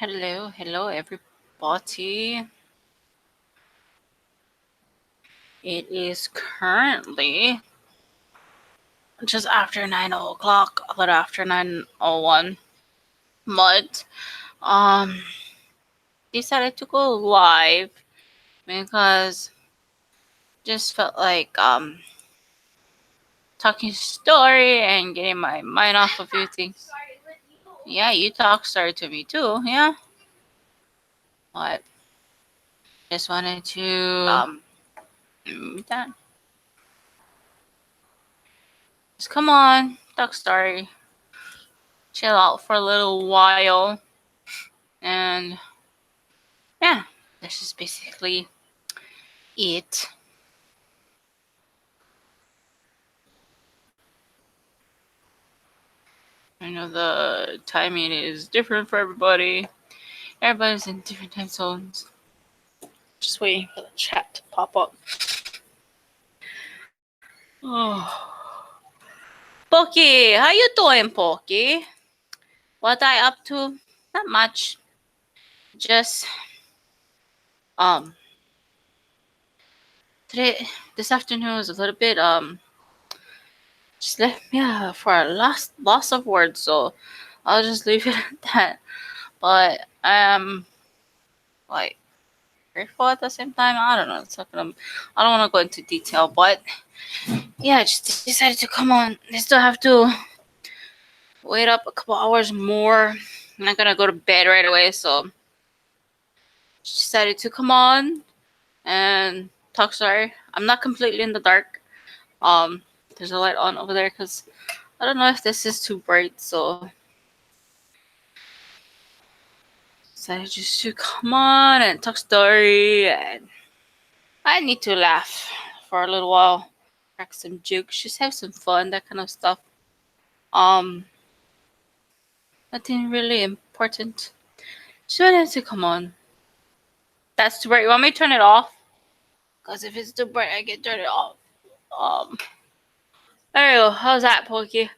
Hello, everybody. It is currently just after 9 o'clock, a little after 9:01. But decided to go live because just felt like talking story and getting my mind off a few things. Yeah, you talk story to me too. Yeah, but just wanted to that. Just come on, talk story, chill out for a little while. And yeah, this is basically it. I know the timing is different for everybody. Everybody's in different time zones. Just waiting for the chat to pop up. Oh. Pokey, how you doing, Pokey? What I up to? Not much. Just today this afternoon was a little bit just left me for a loss of words, so I'll just leave it at that. But like grateful at the same time. I don't know. I don't want to go into detail, but yeah, I just decided to come on. I still have to wait up a couple hours more. I'm not gonna go to bed right away, so just decided to come on and talk. Sorry, I'm not completely in the dark. There's a light on over there because I don't know if this is too bright, so decided just to come on and talk story, and I need to laugh for a little while, crack some jokes, just have some fun, that kind of stuff. Nothing really important. Just wanted to come on. That's too bright. You want me to turn it off? Cause if it's too bright, I can turn it off. Um, there you go. How's that, Pokey?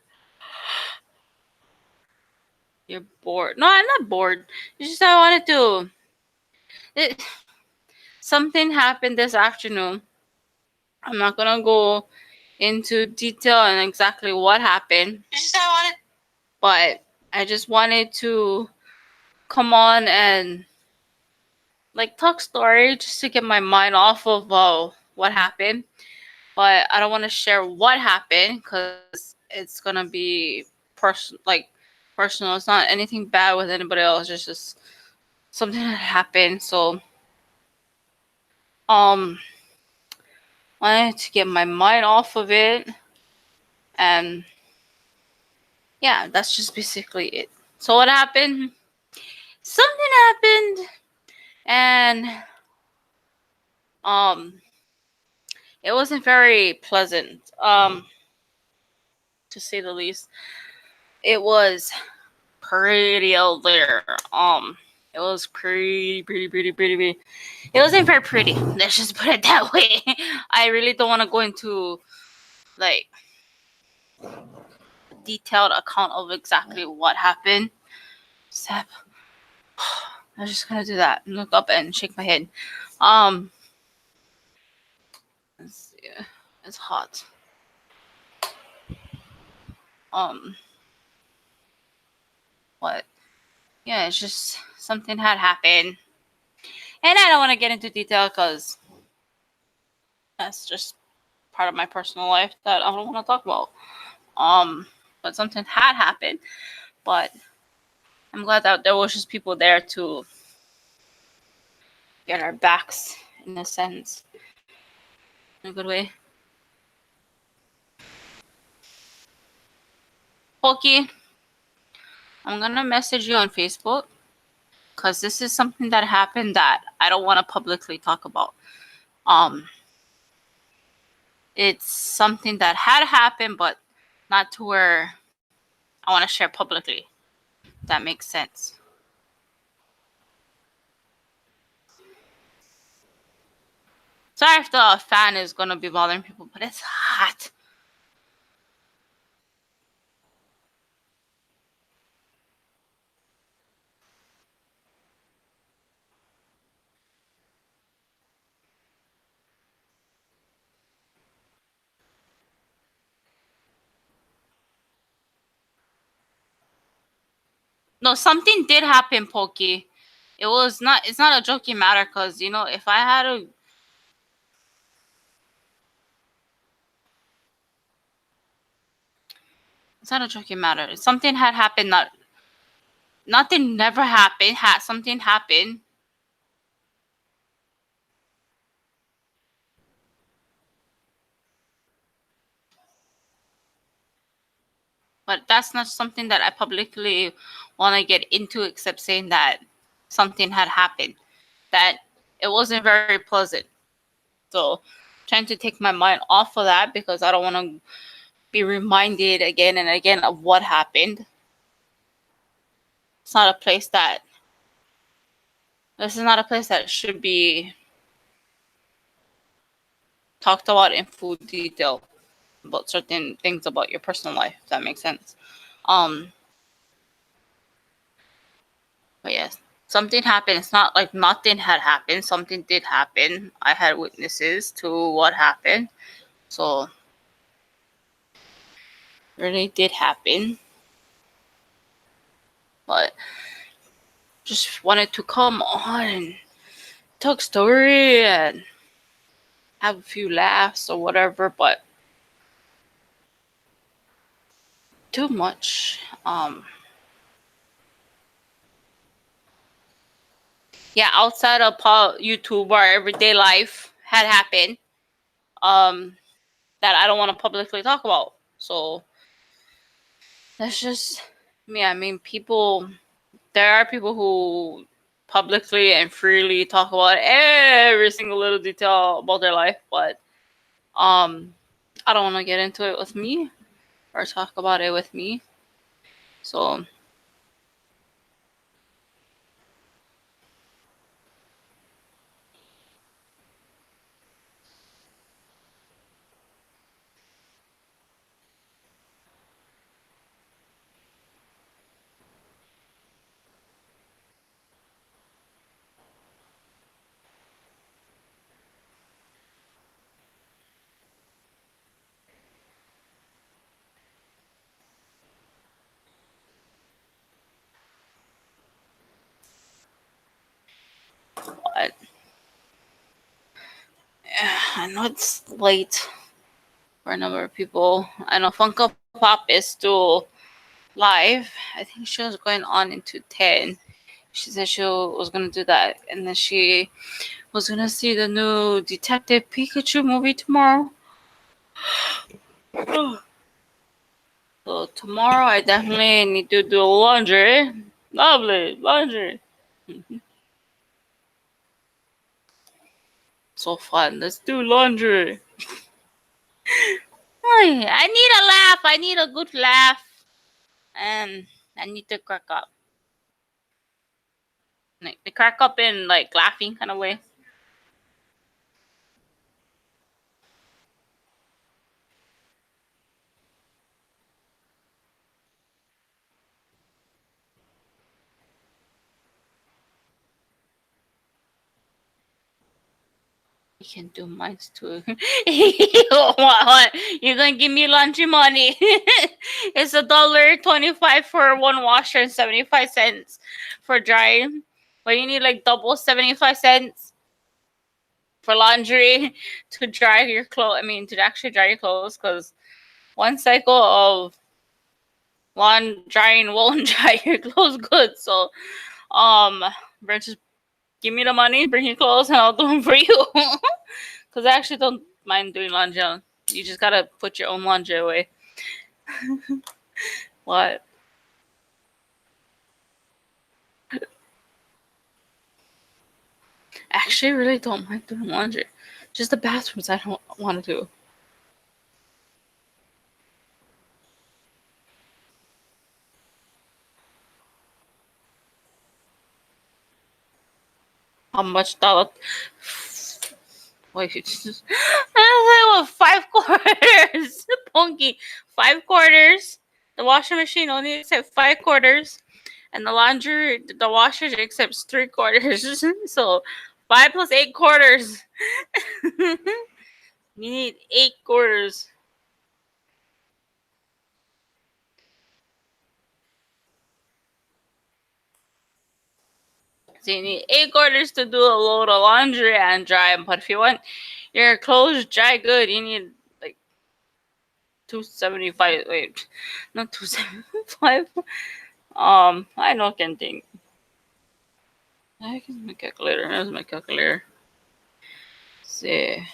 You're bored? No, I'm not bored. It's just I wanted to. Something happened this afternoon. I'm not gonna go into detail and exactly what happened. But I just wanted to come on and like talk story just to get my mind off of what happened. But I don't want to share what happened because it's gonna be personal. It's not anything bad with anybody else. It's just something that happened. So um, wanted to get my mind off of it, and yeah, that's just basically it. So what happened? Something happened, and um, it wasn't very pleasant. To say the least, it was pretty out there. It was pretty. It wasn't very pretty. Let's just put it that way. I really don't want to go into like a detailed account of exactly what happened. Except, I'm just gonna do that. Look up and shake my head. Let's see. It's hot. What? Yeah, it's just something had happened, and I don't want to get into detail because that's just part of my personal life that I don't want to talk about. But something had happened. But I'm glad that there was just people there to get our backs in a sense, in a good way. Pokey, I'm gonna message you on Facebook because this is something that happened that I don't want to publicly talk about. It's something that had happened, but not to where I want to share publicly. That makes sense. Sorry if the fan is gonna be bothering people, but it's hot. No, something did happen, Pokey. It was not. It's not a joking matter, cause you know, if I had a, it's not a joking matter. Something had happened. Not nothing never happened. Had something happened. But that's not something that I publicly want to get into, except saying that something had happened. That it wasn't very pleasant. So, trying to take my mind off of that because I don't want to be reminded again and again of what happened. It's not a place that this is not a place that should be talked about in full detail about certain things about your personal life, if that makes sense. Um, but yes, something happened. It's not like nothing had happened. Something did happen. I had witnesses to what happened. So really did happen. But just wanted to come on and talk story and have a few laughs or whatever, but too much. Yeah, outside of YouTube, our everyday life had happened. Um, that I don't want to publicly talk about. So that's just me. I mean, people. There are people who publicly and freely talk about every single little detail about their life, but I don't want to get into it with me or talk about it with me. So but I know it's late for a number of people. I know Funko Pop is still live. I think she was going on into 10. She said she was gonna do that, and then she was gonna see the new Detective Pikachu movie tomorrow. So tomorrow I definitely need to do laundry. Lovely laundry. So fun. Let's do laundry. I need a laugh. I need a good laugh, and I need to crack up. Like the crack up in like laughing kind of way. You can do mine too. What? You're gonna give me laundry money? It's $1.25 for one washer and 75 cents for drying. But you need like double 75 cents for laundry to dry your clothes. I mean, to actually dry your clothes, because one cycle of lawn drying won't dry your clothes good. So, Brent, just give me the money, bring your clothes, and I'll do them for you. Because I actually don't mind doing laundry. You just gotta put your own laundry away. What? I actually really don't mind doing laundry. Just the bathrooms I don't want to do. How much dollar? Wait, I was like, what, 5 quarters? Punky, 5 quarters. The washing machine only accepts 5 quarters, and the laundry, the washer accepts 3 quarters. So 5 plus 8 quarters. You need 8 quarters. So you need 8 quarters to do a load of laundry and dry. But if you want your clothes dry good, you need like 275. Wait, not 275. I know can think. I can my calculator. Where's my calculator? See.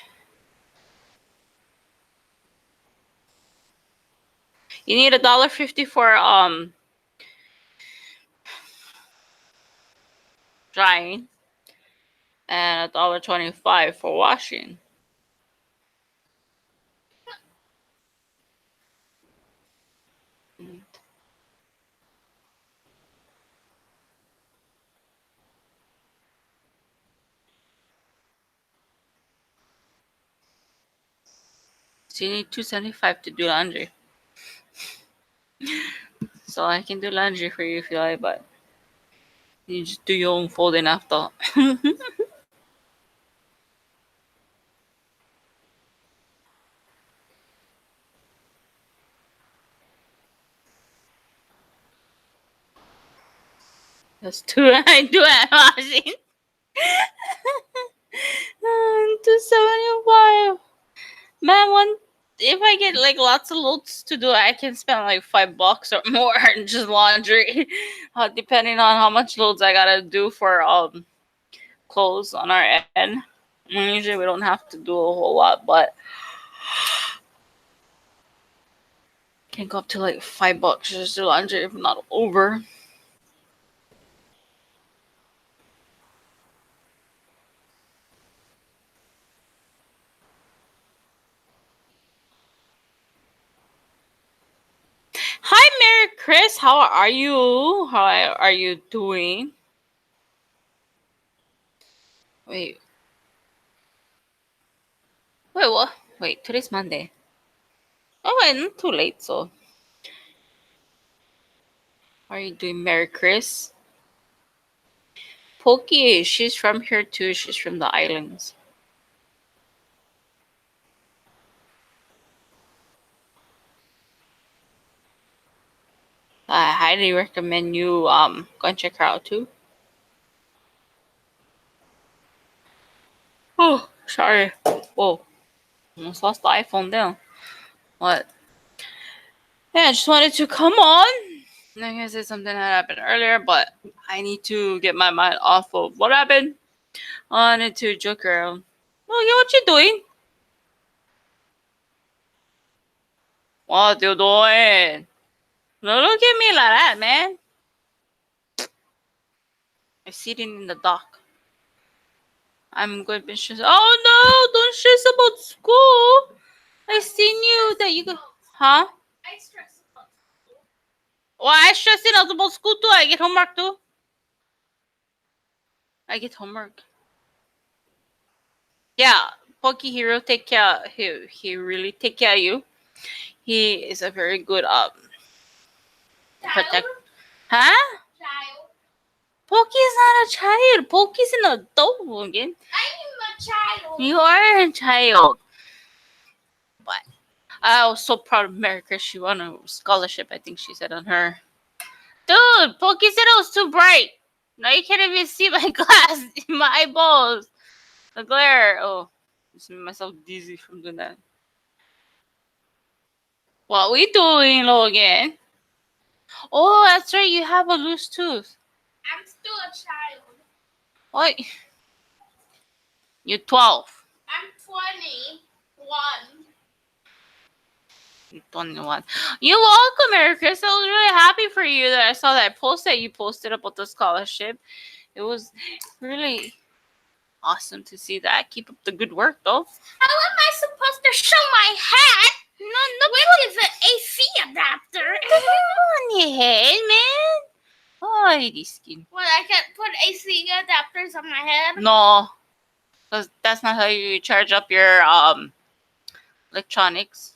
You need $1.50 for drying and $1.25 for washing. So you need 275 to do laundry. So I can do laundry for you if you like, but you just do your own folding after. That's two. I do at washing. 275. Man, one if I get like lots of loads to do, I can spend like $5 or more on just laundry. Depending on how much loads I gotta do for clothes on our end. Usually we don't have to do a whole lot, but can go up to like $5 just to laundry if not over. Hi, Mary Chris. How are you? How are you doing? Wait, wait, what? Wait, today's Monday. Oh, wait, not too late, so. How are you doing, Mary Chris? Pokey, she's from here too. She's from the islands. I highly recommend you go and check her out too. Oh, sorry. Whoa, almost lost the iPhone down. What? Yeah, I just wanted to come on. Like I said, something that happened earlier, but I need to get my mind off of what happened. I wanted to joke around. Look at what you doing. What you doing? No, look at me like that, man. I'm sitting in the dock. I'm going to be stressed. Oh no! Don't stress about school. I seen you that you go. Huh? I stress about school. Well, I stressing out about school too. I get homework too. I get homework. Yeah, Pokey Hero take care. He really take care of you. He is a very good protect. Huh? Child. Pokey is not a child. Pokey's an adult again. I am a child. You are a child. But I was so proud of Mary Chris. She won a scholarship. I think she said on her. Dude, Pokey said it was too bright. Now you can't even see my glass in my eyeballs. The glare. Oh, just made myself dizzy from doing that. What we doing, Logan? Oh, that's right. You have a loose tooth. I'm still a child. What? You're 12. I'm 21. You're 21. You're welcome, Mary Chris. I was really happy for you that I saw that post that you posted about the scholarship. It was really awesome to see that. Keep up the good work, though. How am I supposed to show my hat? No, Which is an AC adapter. put it on your head, man. Oh, this skin. Well, I can't put AC adapters on my head. No, because that's not how you charge up your electronics.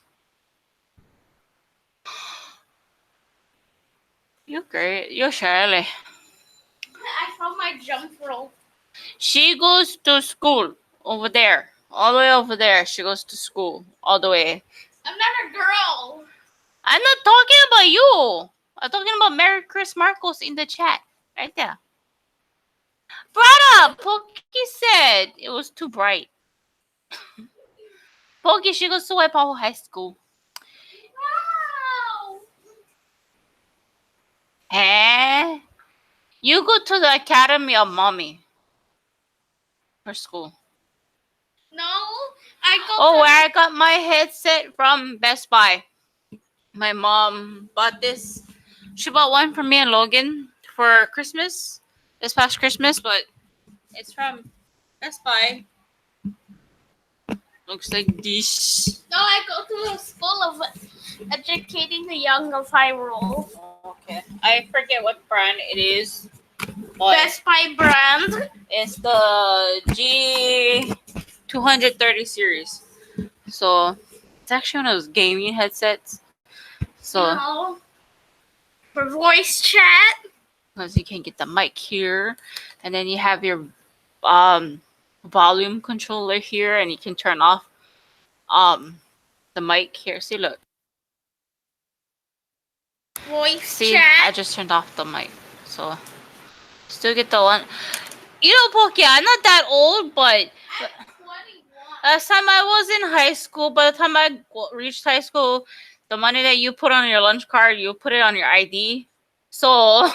You're great. You're Shirley. I found my jump rope. She goes to school over there. All the way over there. She goes to school. All the way. I'm not a girl. I'm not talking about you. I'm talking about Mary Chris Marcos in the chat. Right there. Brother, Pokey said it was too bright. Pokey, she goes to White Powell High School. Wow. Eh? You go to the Academy of Mommy for school. No, I go Oh, to where I got my headset from Best Buy. My mom bought this. She bought one for me and Logan for Christmas, this past Christmas, but it's from Best Buy. Looks like this. No, I go to a school of educating the young of Hyrule. Okay. I forget what brand it is. But Best Buy brand. it's the G230 series. So it's actually one of those gaming headsets. So No. For voice chat. because you can get the mic here, and then you have your volume controller here, and you can turn off the mic here. See, look. Voice See, chat. I just turned off the mic, so still get the one. You know, Pokey, I'm not that old, but I'm 21. last time I was in high school, by the time I reached high school, the money that you put on your lunch card, you put it on your ID. So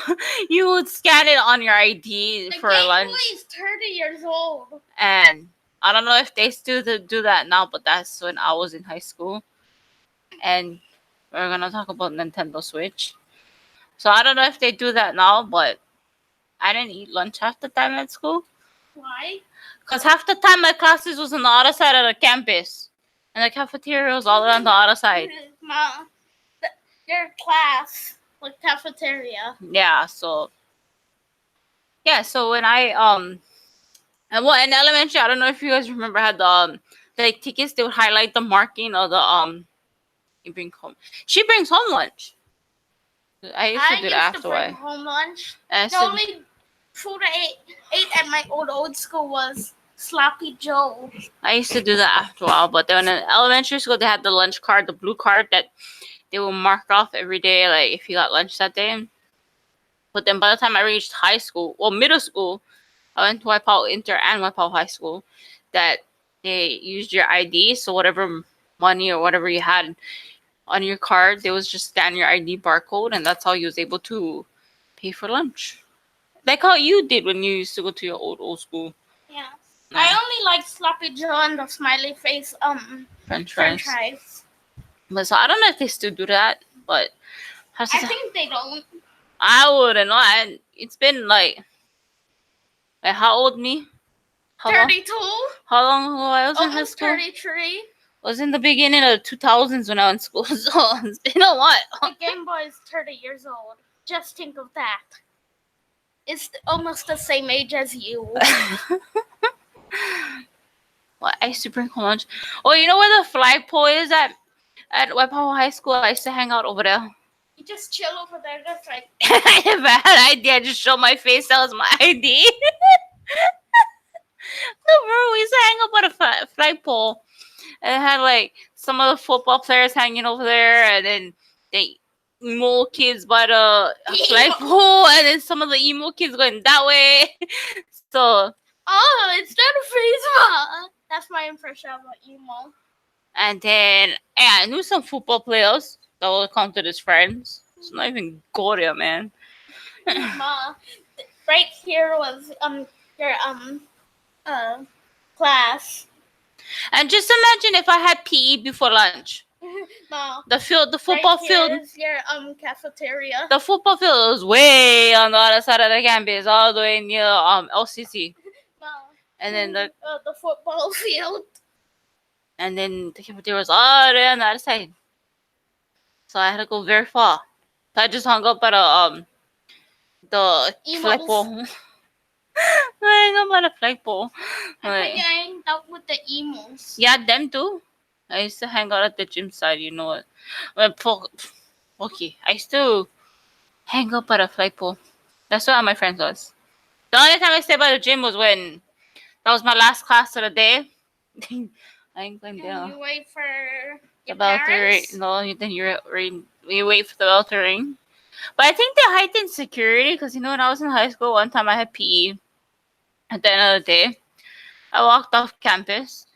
you would scan it on your ID The for Game lunch. Boy is 30 years old. And I don't know if they still do that now, but that's when I was in high school. And we're gonna talk about Nintendo Switch. So I don't know if they do that now, but I didn't eat lunch half the time at school. Why? Because half the time my classes was on the other side of the campus. And the cafeteria was all on the other side. Ma, your class, like cafeteria. Yeah, so when I and well in elementary, I don't know if you guys remember had the like tickets, they would highlight the marking of the you bring home. She brings home lunch. I used to do that used to bring afterward. home lunch. I used The to- only food I ate at my old school was Sloppy Joe. I used to do that after a while, but then in elementary school they had the lunch card, the blue card that they will mark off every day, like if you got lunch that day. But then by the time I reached high school, well, middle school, I went to Waipao Inter and Waipao High School, that they used your ID, so whatever money or whatever you had on your card, they was just scan your ID barcode, and that's how you was able to pay for lunch. Like how you did when you used to go to your old school. Yeah. Yeah. I only like Sloppy Joe and the smiley face French French fries. fries. But so I don't know if they still do that, but I think they don't. I wouldn't know. It's been like how old me? How long? 32? How long ago I was in high Almost school? 33. Was in the beginning of the 2000s when I was in school, so it's been a while. The Game Boy is 30 years old. Just think of that. It's almost the same age as you. Well, I used to bring home lunch. Oh, you know where the flagpole is at Waipahu High School? I used to hang out over there. You just chill over there, just like. I have a bad idea. Just show my face. That was my ID. No, bro, we used to hang up on a flagpole. And it had like some of the football players hanging over there, and then the emo kids by the flagpole, and then some of the emo kids going that way. So, Oh, it's not a Facebook. That's my impression of emo. and then I knew some football players that were counted as friends. It's not even go there, man. Ma, right here was your class. And just imagine if I had PE before lunch. No. The football right field. Here is your cafeteria. The football field was way on the other side of the campus, all the way near LCC. No. And then the football field. And then the cafeteria was all the way on the other side. So I had to go very far. So I just hung up at the Emos. flagpole. I hung up at a flagpole. I think I hanged out with the emos. Yeah, them too. I used to hang out at the gym side, you know what? Okay, I used to hang up at a flagpole. That's where all my friends was. The only time I stayed by the gym was when that was my last class of the day. I ain't going down. You wait for The your bell to ring. parents? No, then you wait for the bell to ring. But I think they heightened security because you know when I was in high school, one time I had PE, At the end of the day, I walked off campus,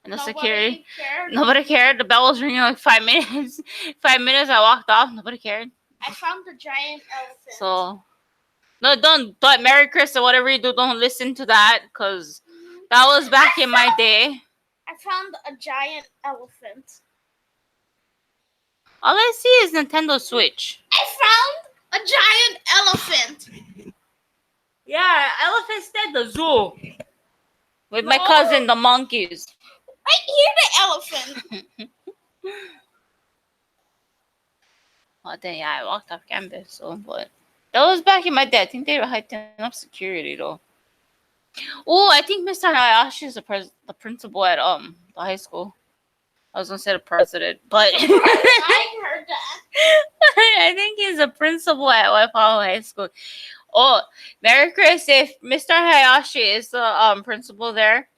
and the security, Nobody cared. nobody cared. The bell was ringing like 5 minutes. 5 minutes, I walked off. Nobody cared. I found the giant elephant. So, no, don't. Merry Christmas, whatever you do, don't listen to that, because that was back in my day. I found a giant elephant. All I see is Nintendo Switch. I found a giant elephant. Yeah, elephants at the zoo. With my No. cousin, the monkeys. Right here, the elephant. Well, then, yeah, I walked off campus, so, but that was back in my day. I think they were heightening up security, though. Oh, I think Mr. Hayashi is the principal at the high school. I was gonna say the president, but I heard that. I think he's a principal at Waipao High School. Oh, Merry Chris, if Mr. Hayashi is the principal there,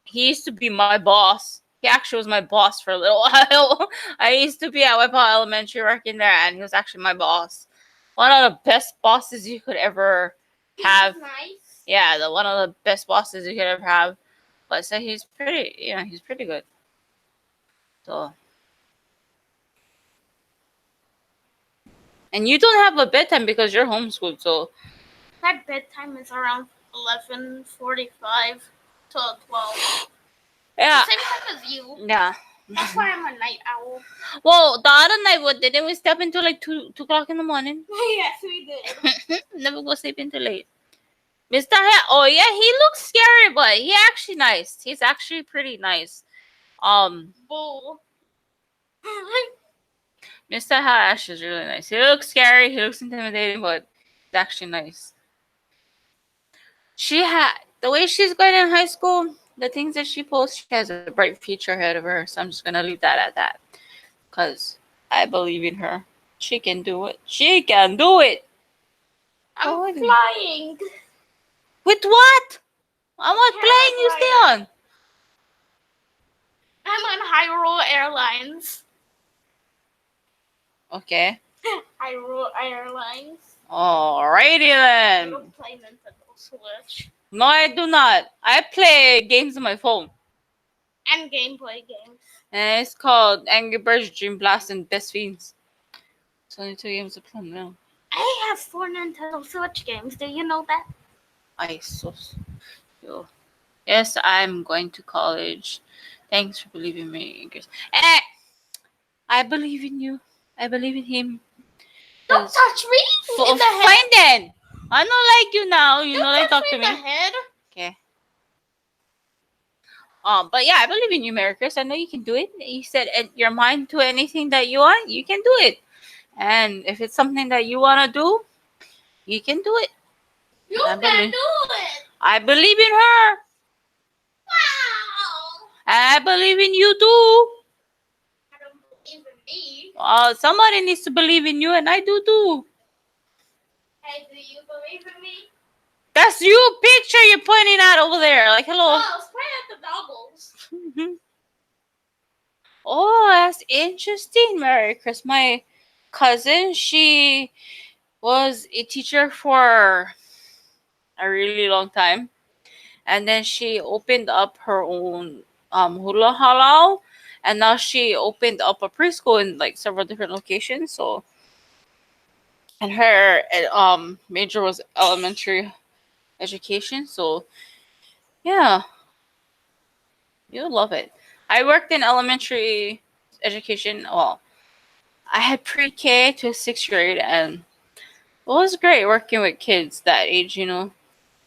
he used to be my boss. He actually was my boss for a little while. I used to be at Waipao Elementary working there, and he was actually my boss. One of the best bosses you could ever have. He's nice. Yeah, one of the best bosses you could ever have. But so he's pretty, he's pretty good. So. And you don't have a bedtime because you're homeschooled, so. That bedtime is around 11:45 to 12. Yeah. Same time as you. Yeah. That's why I'm a night owl. Well, the other night, what didn't we step until like 2 o'clock in the morning? Yes, we did. Never go sleep until late. Mr. Oh yeah, he looks scary, but he actually nice. He's actually pretty nice. Bull. Mr. Hash is really nice. He looks scary, he looks intimidating, but he's actually nice. The way she's going in high school, the things that she posts, she has a bright future ahead of her. So I'm just gonna leave that at that, cause I believe in her. She can do it. She can do it. I'm flying. With what? I'm not playing. You stay on. I'm on Hyrule Airlines. Okay. Hyrule Airlines. Alrighty then. I don't play Nintendo Switch. No, I do not. I play games on my phone. And gameplay games. And it's called Angry Birds, Dream Blast, and Best Fiends. It's only 2 games to play now. I have 4 Nintendo Switch games. Do you know that? Yes, I'm going to college. Thanks for believing in me. I believe in you. I believe in him. Don't touch me in the head. Fine then. I don't like you now. You Don't know, like touch talk to me in the me. head. Okay. But yeah, I believe in you, Mary Chris. I know you can do it. You said your mind to anything that you want, you can do it. And if it's something that you want to do, you can do it. You can do it. I believe in her. Wow. I believe in you too. I don't believe in me. Somebody needs to believe in you, and I do too. Hey, do you believe in me? That's you picture you're pointing at over there. Like, hello. Oh, I was pointing at the goggles. Oh, that's interesting, Mary Chris. My cousin, she was a teacher for a really long time. And then she opened up her own hula halal. And now she opened up a preschool in like several different locations. So, and her major was elementary education. So, yeah, you'll love it. I worked in elementary education. Well, I had pre-K to 6th grade, and it was great working with kids that age, you know.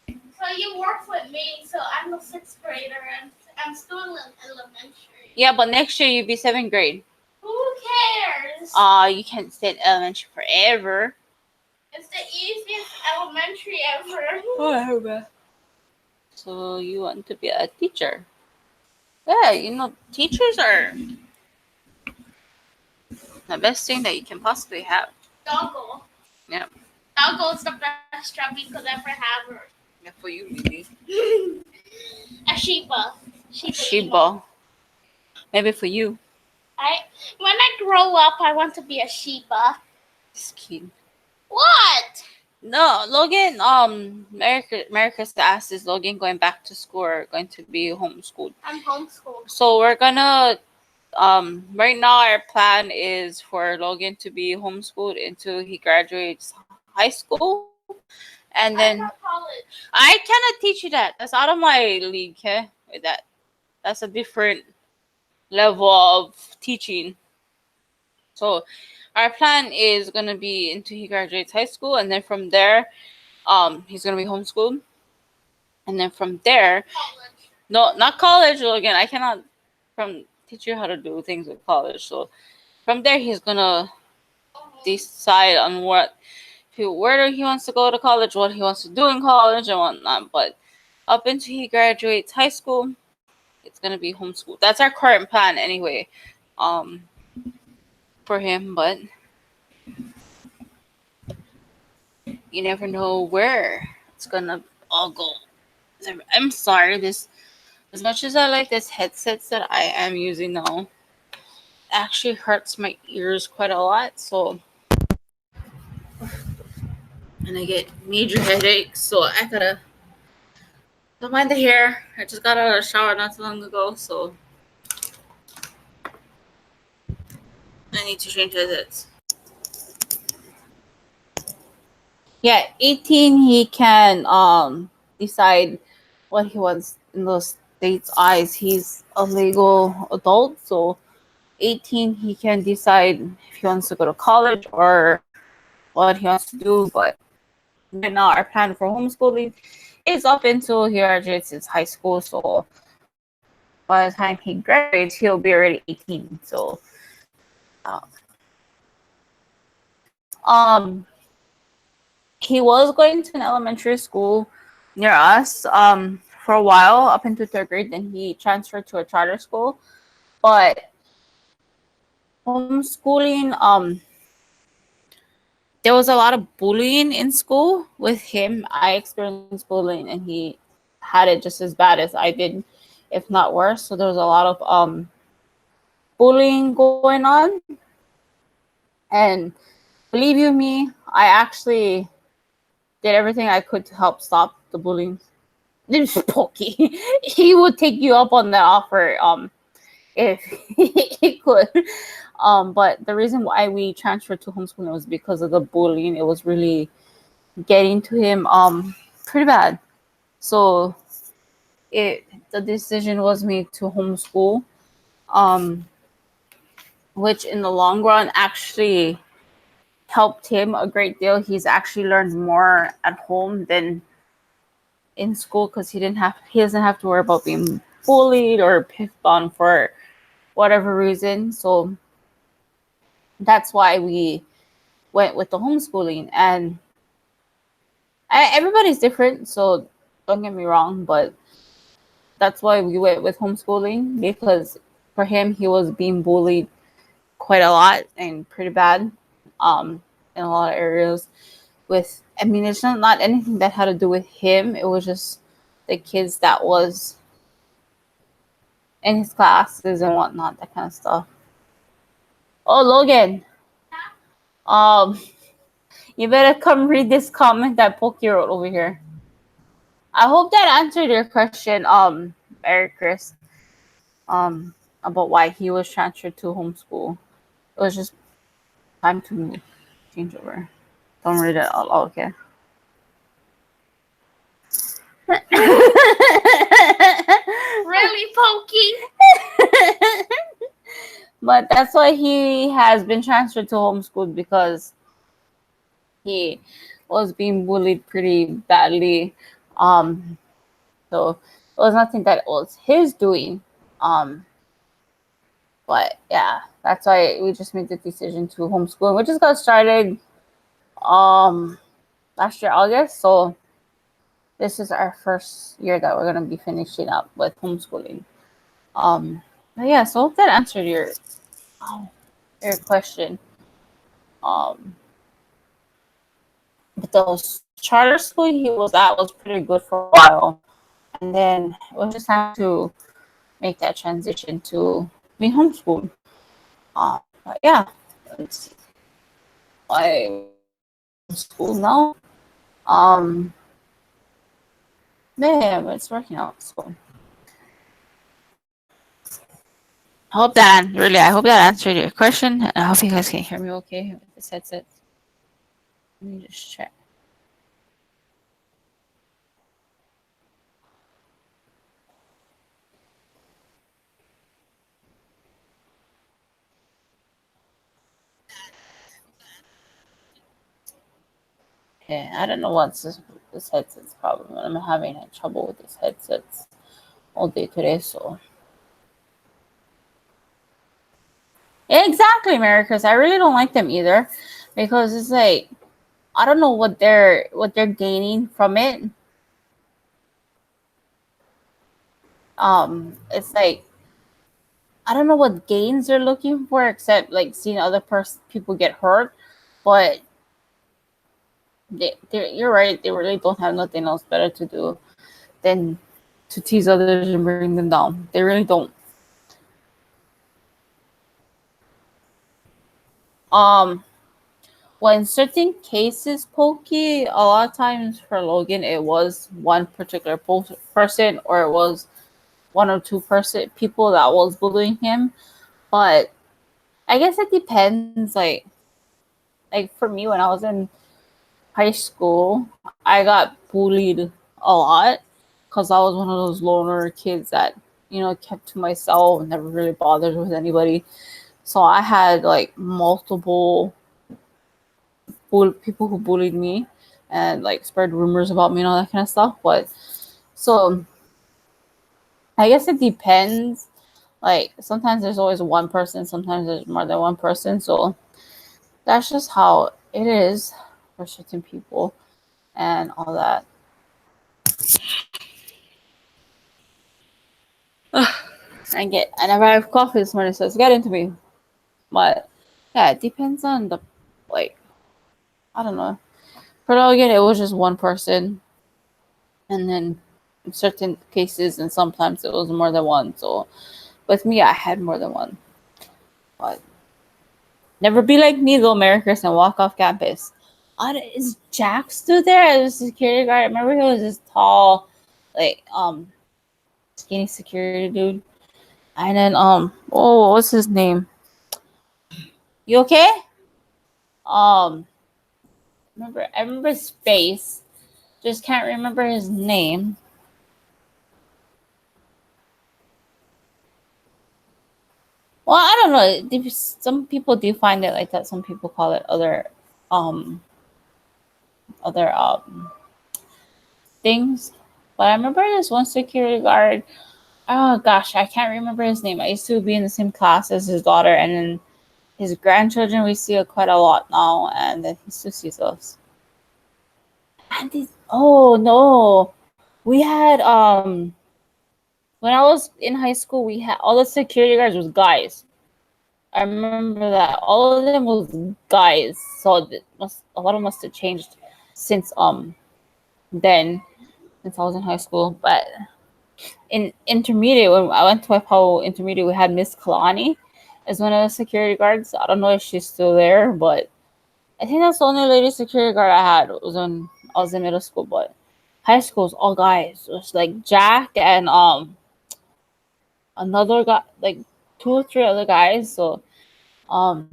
So you work with me, so I'm a 6th grader, and I'm still in elementary. Yeah, but next year you'll be 7th grade. Who cares? You can't stay in elementary forever. It's the easiest elementary ever. Whatever. So you want to be a teacher? Yeah, you know, teachers are the best thing that you can possibly have. Doggo. Yeah. Doggo is the best job you could ever have. Yeah, for you, maybe. A Shiba. Shiba. Maybe for you. When I grow up, I want to be a Shiba. Just kidding. What? No, Logan. America's asked, is Logan going back to school or going to be homeschooled? I'm homeschooled. So we're gonna. Right now our plan is for Logan to be homeschooled until he graduates high school, and then college. I cannot teach you that. That's out of my league. Okay, with that, that's a different level of teaching. So our plan is gonna be until he graduates high school, and then from there, he's gonna be homeschooled, and then from there, College. no, not college. Well, again, I cannot teach you how to do things with college. So from there, he's gonna decide on where he wants to go to college, what he wants to do in college, and whatnot. But up until he graduates high school, it's gonna be homeschool. That's our current plan, anyway. Um, for him, but you never know where it's gonna all go. I'm sorry, this as much as I like this headsets that I am using now, actually hurts my ears quite a lot. So, and I get major headaches. So I gotta don't mind the hair. I just got out of the shower not too long ago, so I need to change headsets. Yeah, 18 he can decide what he wants in the state's eyes. He's a legal adult, so 18 he can decide if he wants to go to college or what he wants to do. But right now our plan for homeschooling is up until he graduates his high school. So by the time he graduates, he'll be already 18. So um he was going to an elementary school near us for a while up into third grade. Then he transferred to a charter school. But homeschooling, there was a lot of bullying in school with him. I experienced bullying, and he had it just as bad as I did, if not worse. So there was a lot of bullying going on. And believe you me, I actually did everything I could to help stop the bullying. This is Pokey. He would take you up on that offer if he could. But the reason why we transferred to homeschooling was because of the bullying. It was really getting to him pretty bad. So the decision was made to homeschool, which in the long run actually helped him a great deal. He's actually learned more at home than in school because he doesn't have to worry about being bullied or picked on for whatever reason. So that's why we went with the homeschooling. And everybody's different, so don't get me wrong, but that's why we went with homeschooling, because for him he was being bullied quite a lot and pretty bad in a lot of areas. It's not anything that had to do with him. It was just the kids that was in his classes and whatnot, that kind of stuff. Oh, Logan, you better come read this comment that Pokey wrote over here. I hope that answered your question, Eric Chris, about why he was transferred to homeschool. It was just time to change over. Don't read it all, okay? Really, Pokey? But that's why he has been transferred to homeschool, because he was being bullied pretty badly. So it was nothing that was his doing. But yeah, that's why we just made the decision to homeschool. We just got started last year August, so this is our first year that we're gonna be finishing up with homeschooling. But yeah, so hope that answered your question. But those charter school he was at was pretty good for a while, and then it was just time to make that transition to being homeschooled. But yeah, it's I homeschool now. Um, yeah, but it's working out. So I hope that answered your question. And I hope you guys can hear me okay with this headset. Let me just check. Yeah, I don't know what's this headset's problem. I'm having trouble with this headsets all day today. So exactly, Mary Chris. I really don't like them either because it's like I don't know what they're gaining from it. It's like I don't know what gains they're looking for except like seeing other people get hurt, but you're right. They really don't have nothing else better to do than to tease others and bring them down. They really don't. Um, well, in certain cases, Pokey, a lot of times for Logan, it was one particular person or it was one or two people that was bullying him. But I guess it depends. Like for me, when I was in high school, I got bullied a lot because I was one of those loner kids that kept to myself and never really bothered with anybody. So I had like multiple people who bullied me and like spread rumors about me and all that kind of stuff. But so I guess it depends. Like sometimes there's always one person, sometimes there's more than one person. So that's just how it is for certain people and all that. I never have coffee this morning, so it's getting to me. But yeah, it depends on the like I don't know. For Logan, it was just one person, and then in certain cases and sometimes it was more than one. So with me, I had more than one. But never be like me though, Americans, and walk off campus. Is Jack still there as a security guard? I remember he was this tall, like skinny security dude. And then what's his name? You okay? Um I remember his face. Just can't remember his name. Well, I don't know. Some people do find it like that. Some people call it um, other things. But I remember this one security guard. Oh gosh, I can't remember his name. I used to be in the same class as his daughter, and then his grandchildren. We see it quite a lot now, and then he still sees us. And oh no, we had when I was in high school, we had all the security guards was guys. I remember that all of them was guys, so a lot of them must have changed since then, since I was in high school. But in intermediate, when I went to Waipahu Intermediate, we had Miss Kalani as one of the security guards. I don't know if she's still there, but I think that's the only lady security guard I had was when I was in middle school. But high school was all guys. It was like Jack and another guy, like two or three other guys. So I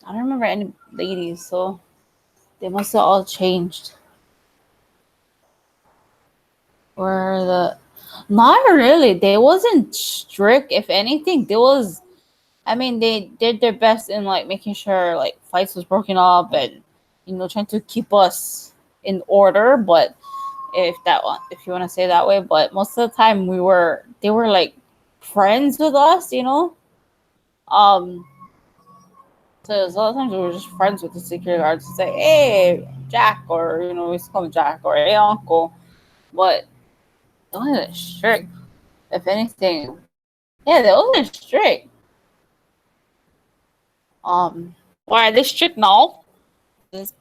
don't remember any ladies. So they must have all changed. Or not really. They wasn't strict. If anything, I mean, they did their best in like making sure like fights was broken up and trying to keep us in order. But if you want to say that way, but most of the time they were like friends with us. Um, so a lot of times we were just friends with the security guards to say, "Hey, Jack," or we used to call him Jack or "Hey, Uncle." But they wasn't strict. If anything, yeah, they wasn't strict. Why are they strict now? It's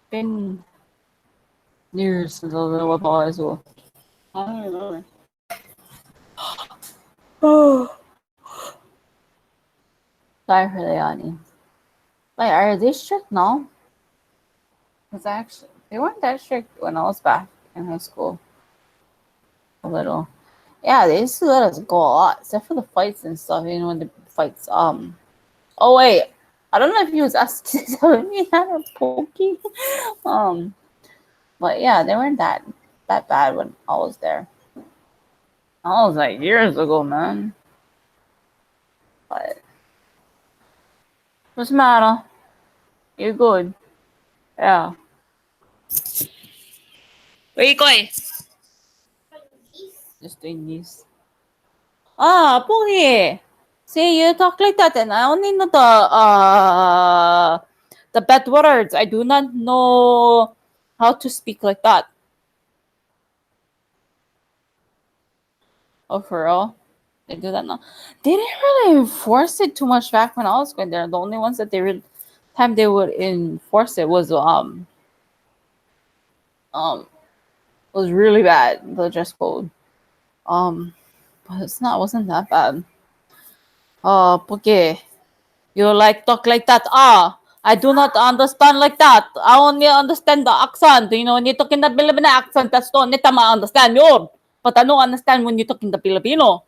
been years since I was in Wapala as well. I don't remember. Oh, sorry for the yawning. Wait, are they strict now? Because actually, They weren't that strict when I was back in high school. A little. Yeah, they used to let us go a lot, except for the fights and stuff. You know, when the fights. Oh wait, I don't know if he was asking me that or Pokey. Um, but yeah, they weren't that bad when I was there. I was like years ago, man. But what's the matter? You're good. Yeah. Where you going? Just doing this. Ah, Pokey. See, you talk like that, and I only know the bad words. I do not know how to speak like that. Oh, for real? They do that now. They didn't really enforce it too much back when I was going there. The only ones that time they would enforce it was really bad. The dress code. Um, but wasn't that bad. Porque you like talk like that. I do not understand like that. I only understand the accent. You know, when you talk in the Filipino accent, that's the only time I understand you. But I don't understand when you talk in the Filipino.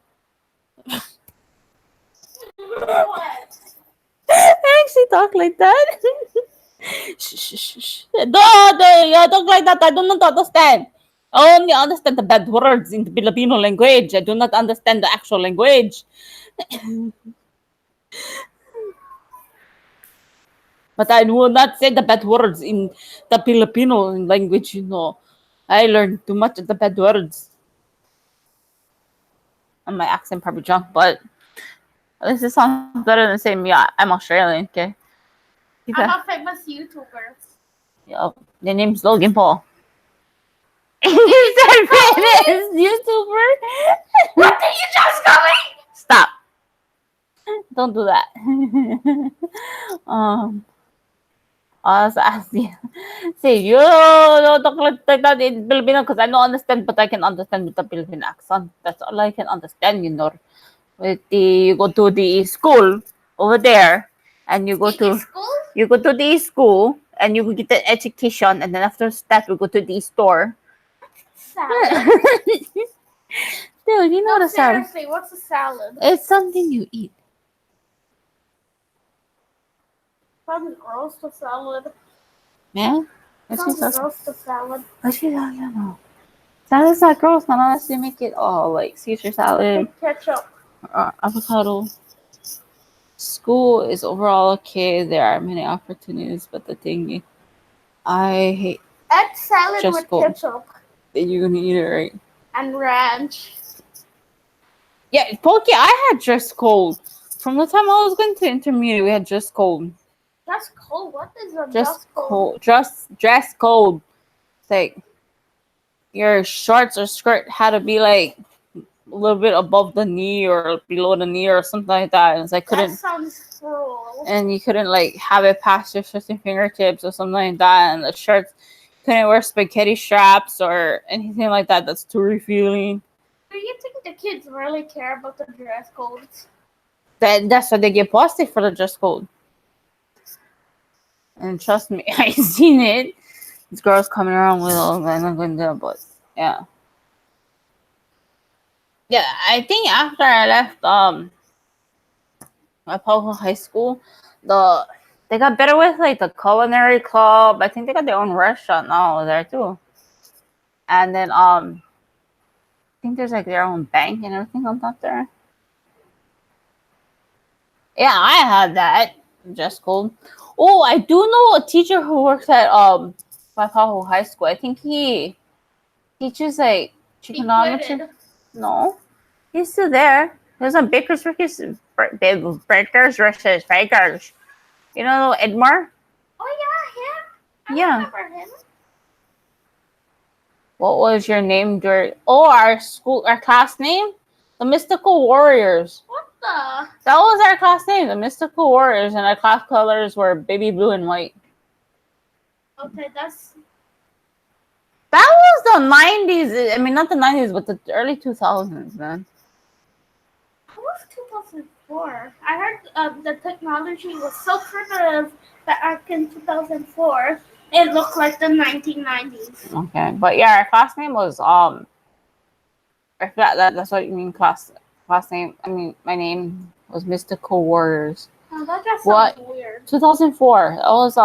I actually talk like that. Shh, shh, shh, shh. No, you talk like that. I do not understand. I only understand the bad words in the Filipino language. I do not understand the actual language. But I will not say the bad words in the Filipino language, you know. I learned too much of the bad words. And my accent probably drunk, but at least it sounds better than saying me. I'm Australian, okay? I'm a famous YouTuber. Yup. The name's Logan Paul. He said famous YouTuber. What did you just call me? Stop. Don't do that. I was asking. See, you don't talk like that in Filipino because I don't understand, but I can understand with the Philippine accent. That's all I can understand, you know. You go to the school over there, and you go to the school, and you get the education, and then after that we go to the store. Salad. Dude, you know No, what a salad? seriously, what's a salad? It's something you eat. Sounds gross to salad. Yeah? Sounds gross to salad. Salad's not gross, man. Unless you make it all like Caesar salad, With ketchup. avocado. School is overall okay. There are many opportunities, but the thing I hate Add salad Just with go. ketchup that you're gonna eat it right. and ranch. Yeah, Poke, I had dress code. From the time I was going to intermediate, we had dress code. Dress code? What is a dress code? Dress code. It's like your shorts or skirt had to be like a little bit above the knee or below the knee or something like that. And it's like That sounds cruel. and you couldn't like have it past your fingertips or something like that. And the shirts couldn't wear spaghetti straps or anything like that. That's too revealing. Do you think the kids really care about the dress codes? That's why they get busted for the dress code. And trust me, I seen it. These girls coming around with all that, I'm going to, but yeah. Yeah, I think after I left my public high school, they got better with like the culinary club. I think they got their own restaurant now there too. And then I think there's like their own bank and everything on top there. Yeah, I had that. Just cool. Oh, I do know a teacher who works at Waipahu High School. I think he teaches like trigonometry. No, he's still there. There's a Baker's versus Bakers. You know Edmar? Oh yeah, him. Yeah. I remember him. What was your name during? Oh, our class name, the Mystical Warriors. What the? That was our class name, the Mystical Warriors, and our class colors were baby blue and white. Okay, That was the 90s. I mean, not the 90s, but the early 2000s, man. It was 2004. I heard the technology was so primitive that back in 2004, It looked like the 1990s. Okay, but yeah, our class name was I forgot that's what you mean class name. I mean my name was Mystical Warriors. Oh, that just What? sounds weird. 2004. That was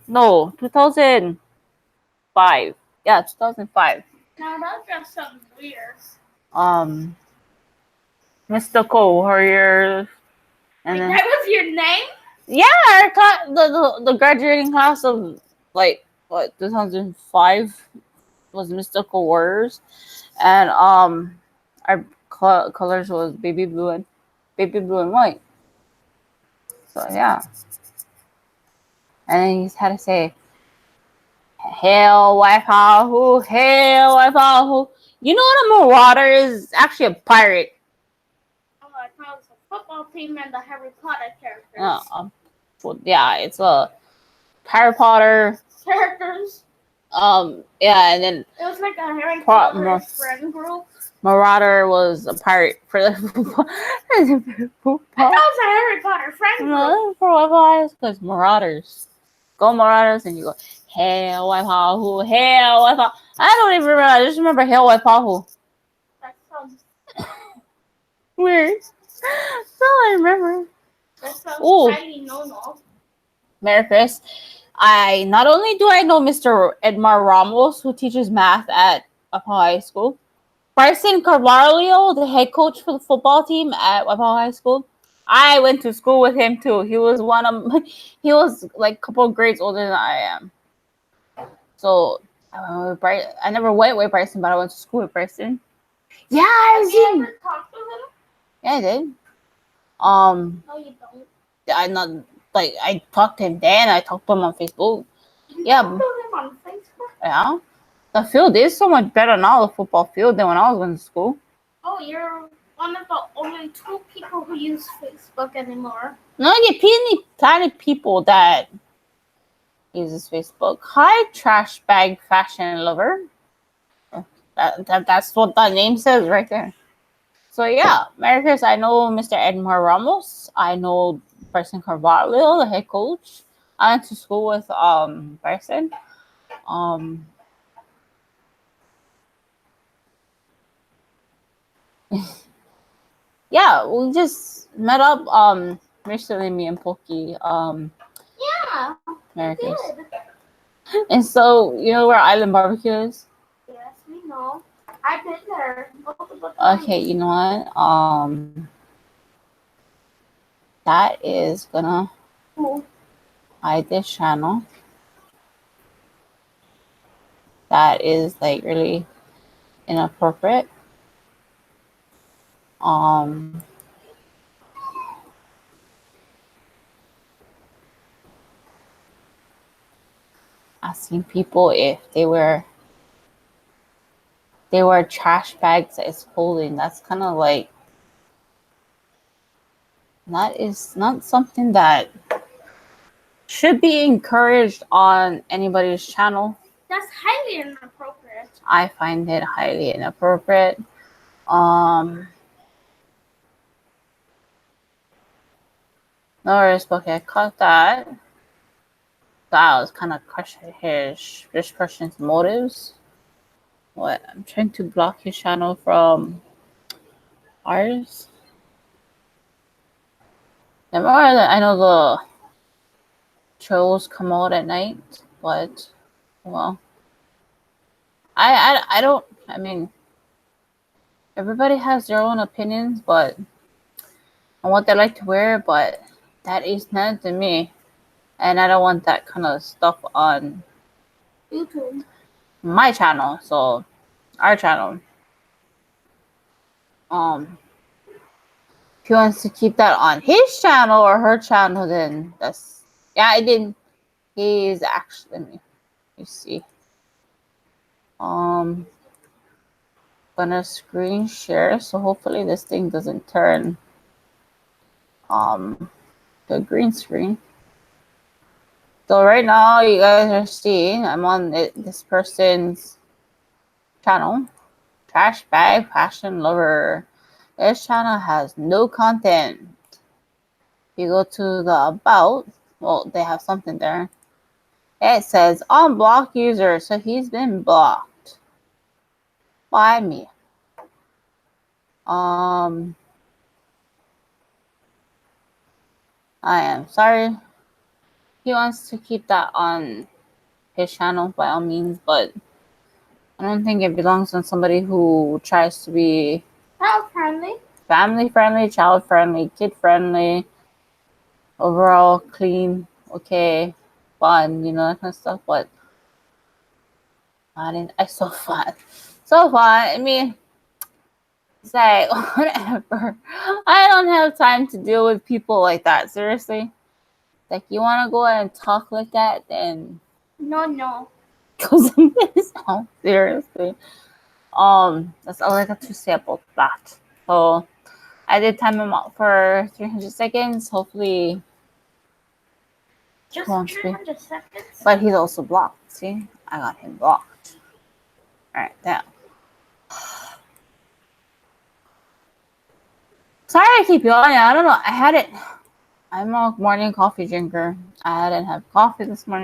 no 2005. Yeah, 2005. Now that just sounds weird. Mystical Warriors, and Like, then that was your name? yeah, our class, the graduating class of like what 2005 was Mystical Warriors, and our colors was baby blue and white. So yeah, and then he had to say, "Hail, Waipahu! Hail, Waipahu!" You know what a marauder is? Actually, a pirate. Oh, I thought it was a football team and the Harry Potter characters. Yeah, it's a Harry Potter. Characters. Yeah, and then It was like a Harry Potter friend group. Marauder was a pirate for the football. I thought it was a Harry Potter friend group. For what? Because Marauders. Go Marauders, and you go, Hail Waipahu, Hail Waipahu. I don't even remember. I just remember Hail Waipahu. That sounds Weird. That's all I remember. That sounds Ooh. highly no-no. Merry Chris. Not only do I know Mr. Edmar Ramos, who teaches math at Waipahu High School, Bryson Carvalho, the head coach for the football team at Waipahu High School. I went to school with him too. He was he was like a couple of grades older than I am. So I never went with Bryson, but I went to school with Bryson. Yeah, Have you ever talked to him? Yeah, I did. No, you don't. I not like I talked to him then. I talked to him on Facebook. You Yeah. talked to him on Facebook? Yeah. The field is so much better now, the football field, than when I was going to school. Oh, you're one of the only 2 people who use Facebook anymore. No, I get plenty people that uses Facebook. Hi, trash bag fashion lover. That's what that name says right there. So yeah, Merry Christmas. I know Mr. Edmar Ramos. I know Bryson Carvalho, the head coach. I went to school with Bryson. Yeah, we just met up recently, me and Pokey. Yeah, Merry we Christmas. did. And so you know where Island Barbecue is? Yes, we know. I've been there multiple times. Okay, you know what? That is gonna hide this channel. That is like really inappropriate. Asking people if they wear trash bags as clothing. That's kind of like, that is not something that should be encouraged on anybody's channel. That's highly inappropriate. I find it highly inappropriate. No worries, okay, I caught that. That was kind of crushing this person's motives. What? I'm trying to block his channel from ours. I know the trolls come out at night, but well, I don't. I mean, everybody has their own opinions, but on what they like to wear, but that is not to me, and I don't want that kind of stuff on YouTube. My channel. So our channel. If he wants to keep that on his channel or her channel, then that's I didn't. He's actually, let me see. Gonna screen share, so hopefully this thing doesn't turn to a green screen. So right now you guys are seeing I'm on this person's channel, Trash Bag Fashion Lover. This channel has no content. You go to the about, well, they have something there. It says unblock user, so he's been blocked by me. I am sorry. He wants to keep that on his channel by all means, but I don't think it belongs on somebody who tries to be Child friendly. family friendly, child friendly, kid friendly, overall clean, okay, fun, that kind of stuff. But I so fun. So fun. I mean, it's like whatever. I don't have time to deal with people like that. Seriously. Like, you want to go and talk like that, then No. goes in this house. Seriously. That's all I got to say about that. So I did time him out for 300 seconds. Hopefully, Just won't be. 300 seconds. But he's also blocked. See, I got him blocked. All right, now. Sorry, I keep yawning. I don't know. I'm a morning coffee drinker. I didn't have coffee this morning.